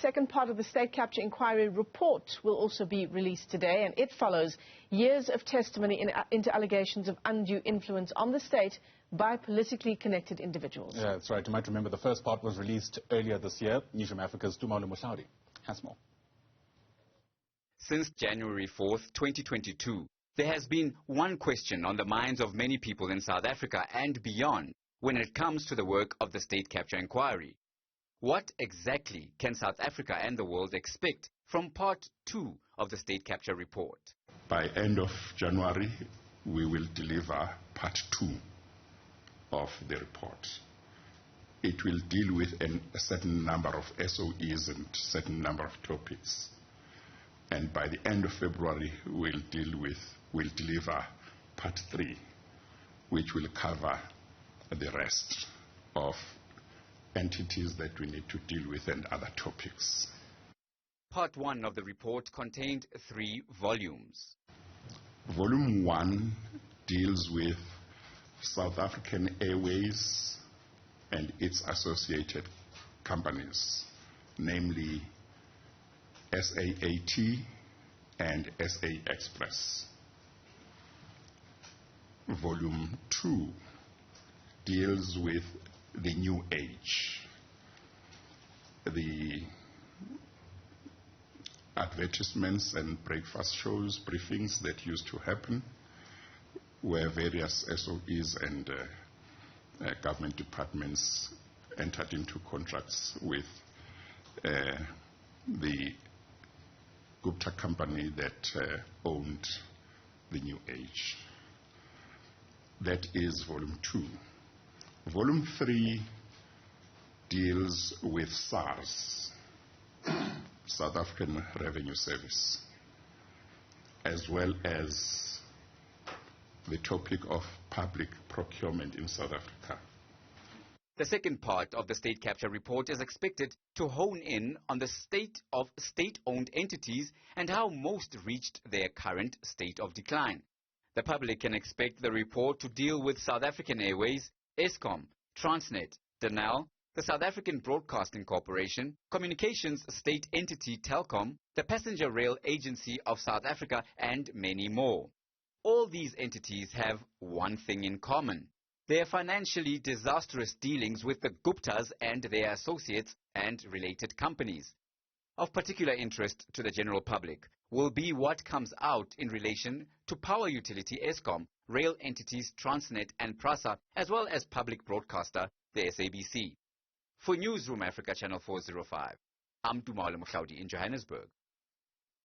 Second part of the state capture inquiry report will also be released today, and it follows years of testimony into allegations of undue influence on the state by politically connected individuals. Yeah, that's right. You might remember the first part was released earlier this year. Newzroom Afrika's Tumaole Mohlaoli has more. Since January 4th, 2022, there has been one question on the minds of many people in South Africa and beyond when it comes to the work of the state capture inquiry. What exactly can South Africa and the world expect from Part 2 of the state capture report? By end of January, we will deliver Part 2 of the report. It will deal with a certain number of SOEs and a certain number of topics. And by the end of February, we'll deliver Part 3, which will cover the rest of entities that we need to deal with and other topics. Part 1 of the report contained 3 volumes. Volume 1 deals with South African Airways and its associated companies, namely SAAT and SA Express. Volume 2 deals with the new age, the advertisements and breakfast shows, briefings that used to happen, where various SOEs and government departments entered into contracts with the Gupta company that owned the new age. That is Volume 2. Volume 3 deals with SARS, South African Revenue Service, as well as the topic of public procurement in South Africa. The second part of the state capture report is expected to hone in on the state of state-owned entities and how most reached their current state of decline. The public can expect the report to deal with South African Airways, Eskom, Transnet, Denel, the South African Broadcasting Corporation, Communications State Entity Telkom, the Passenger Rail Agency of South Africa, and many more. All these entities have one thing in common: their financially disastrous dealings with the Guptas and their associates and related companies. Of particular interest to the general public will be what comes out in relation to power utility Eskom, rail entities Transnet and Prasa, as well as public broadcaster, the SABC. For Newzroom Afrika, Channel 405, I'm Tumaole Mohlaoli in Johannesburg.